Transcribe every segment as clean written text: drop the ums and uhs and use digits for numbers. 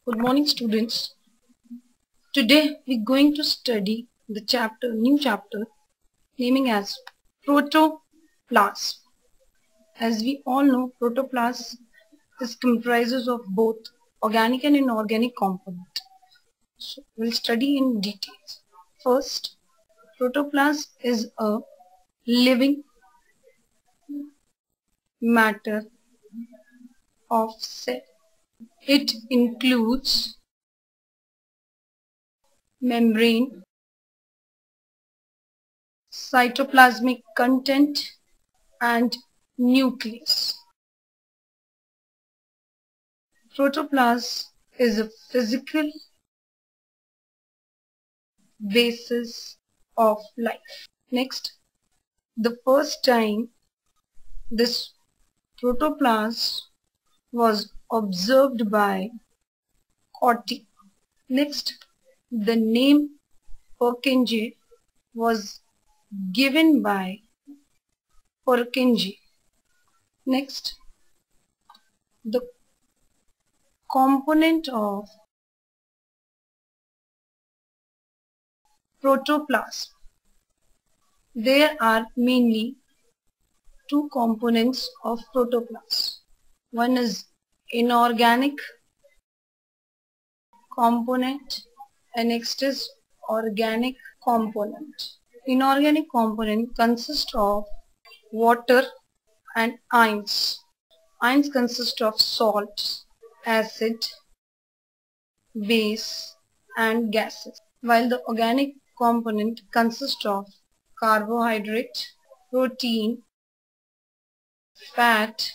Good morning, students. Today we're going to study the new chapter naming as protoplasm. As we all know, protoplasm is comprises of both organic and inorganic component. So we'll study in details. First, protoplasm is a living matter of cell. It includes membrane, cytoplasmic content, and nucleus. Protoplasm is a physical basis of life. Next, the first time this protoplasm was observed by Corti. Next, the name Purkinje was given by Purkinje. Next, the component of protoplasm. There are mainly two components of protoplasm. One is inorganic component and next is organic component. Inorganic component consists of water and ions. Ions consist of salts, acid, base and gases, while the organic component consists of carbohydrate, protein, fat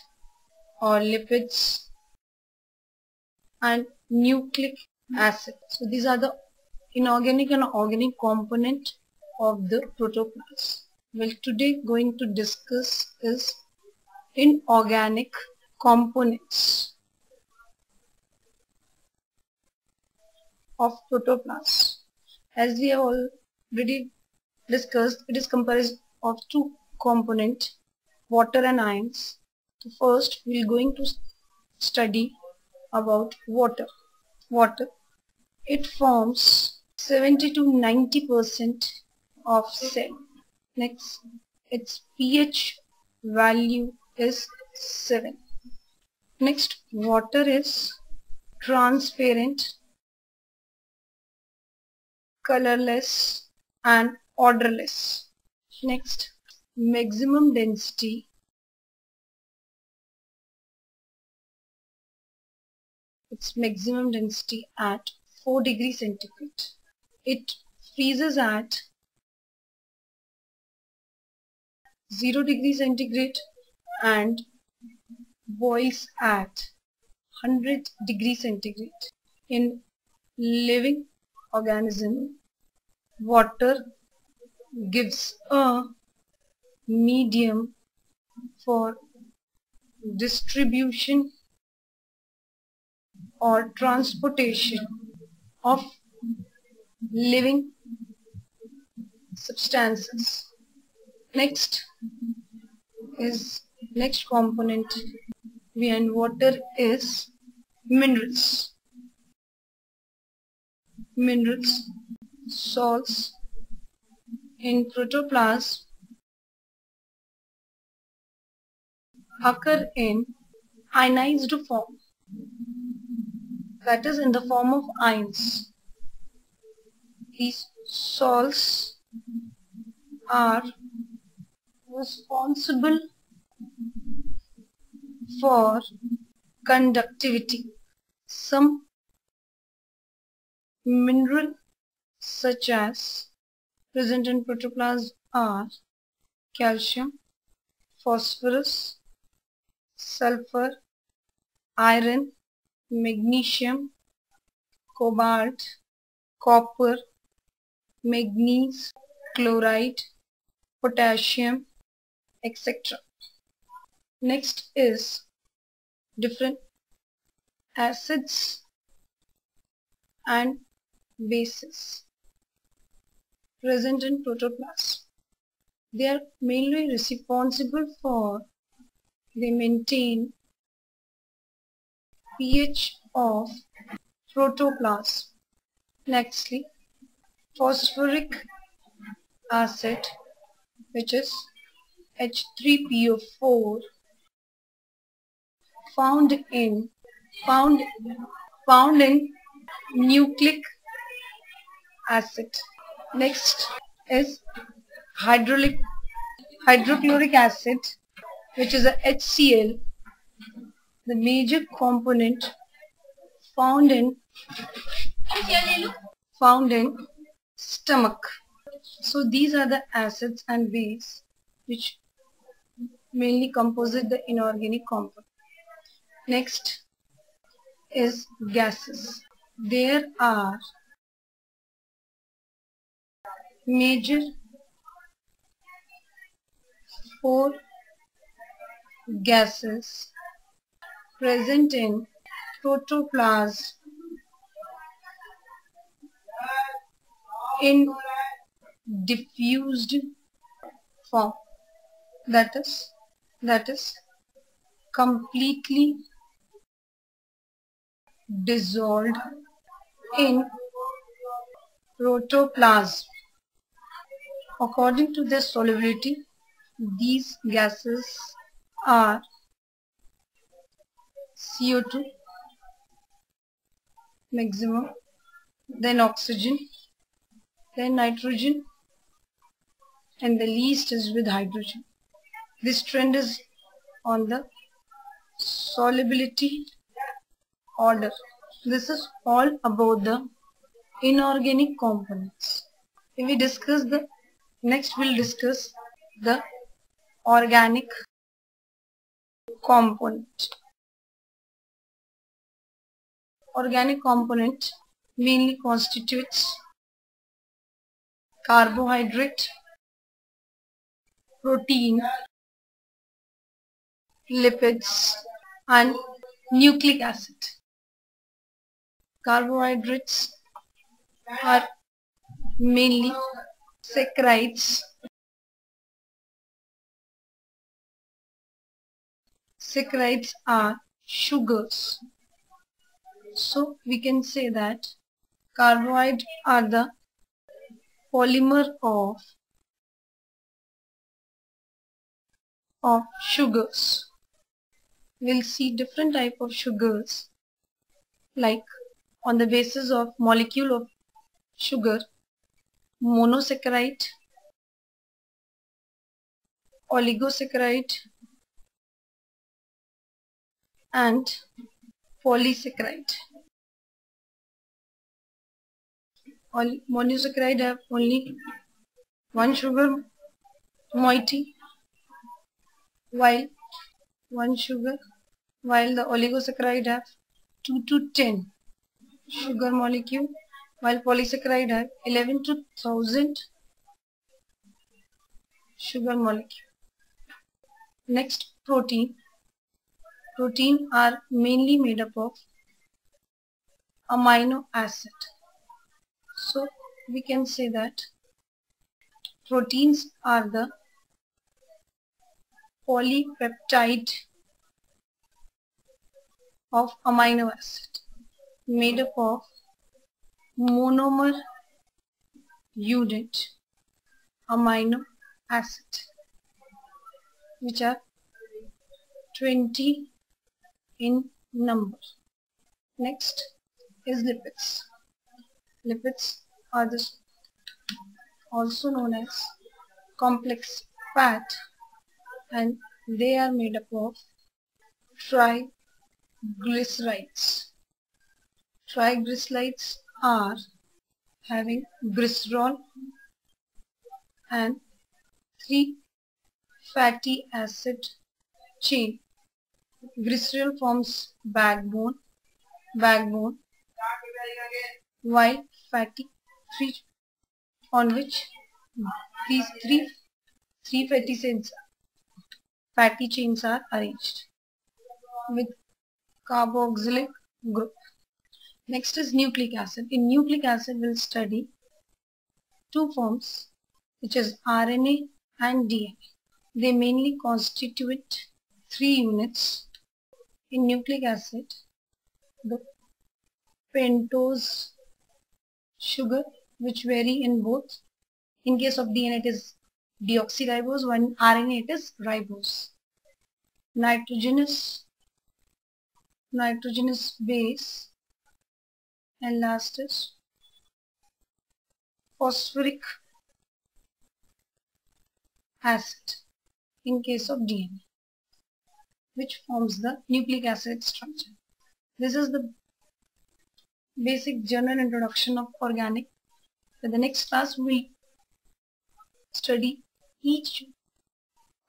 or lipids and nucleic acid. So these are the inorganic and organic component of the protoplasm. Well, today going to discuss is inorganic components of protoplasm. As we have already discussed, it is comprised of two components, water and ions. So first we are going to study about water. Water, it forms 70 to 90% of cell. Next, its pH value is 7. Next, water is transparent, colorless and odorless. Next, maximum density. Its maximum density at 4 degrees centigrade. It freezes at 0 degrees centigrade and boils at 100 degrees centigrade. In living organism, water gives a medium for distribution or transportation of living substances. Next component behind water is minerals. Minerals, salts in protoplasm occur in ionized form, that is in the form of ions. These salts are responsible for conductivity. Some mineral such as present in protoplasm are calcium, phosphorus, sulfur, iron, magnesium, cobalt, copper, manganese, chloride, potassium, etc. Next is different acids and bases present in protoplasm. They are mainly responsible for they maintain pH of protoplasm. Nextly, phosphoric acid, which is H3PO4, found in found found in nucleic acid. Next is hydrochloric acid, which is a HCl, the major component found in stomach. So these are the acids and base which mainly compose the inorganic compound. Next is gases. There are major 4 gases present in protoplasm in diffused form, that is completely dissolved in protoplasm. According to their solubility, these gases are CO2 maximum, then oxygen, then nitrogen, and the least is with hydrogen. This trend is on the solubility order. This is all about the inorganic components. If we discuss next we'll discuss the organic component. Organic component mainly constitutes carbohydrate, protein, lipids, and nucleic acid. Carbohydrates are mainly saccharides. Saccharides are sugars. So we can say that carbohydrates are the polymer of sugars. We'll see different type of sugars, like on the basis of molecule of sugar, monosaccharide, oligosaccharide, and polysaccharide. Monosaccharide have only one sugar moiety, while the oligosaccharide have 2 to 10 sugar molecule, while polysaccharide have 11 to 1000 sugar molecule. Next, protein. Protein are mainly made up of amino acid. So we can say that proteins are the polypeptide of amino acid made up of monomer unit amino acid, which are 20 in number. Next is lipids. Lipids are also known as complex fat, and they are made up of triglycerides. Triglycerides are having glycerol and 3 fatty acid chain. Glycerol forms backbone, while fatty on which these three fatty chains are arranged with carboxylic group. Next is nucleic acid. In nucleic acid we'll study 2 forms, which is RNA and DNA. They mainly constitute 3 units. In nucleic acid, the pentose sugar, which vary in both. In case of DNA, it is deoxyribose, when in RNA it is ribose. Nitrogenous base, and last is phosphoric acid in case of DNA, which forms the nucleic acid structure. This is the basic general introduction of organic. For the next class, we study each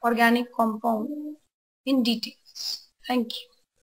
organic compound in details. Thank you.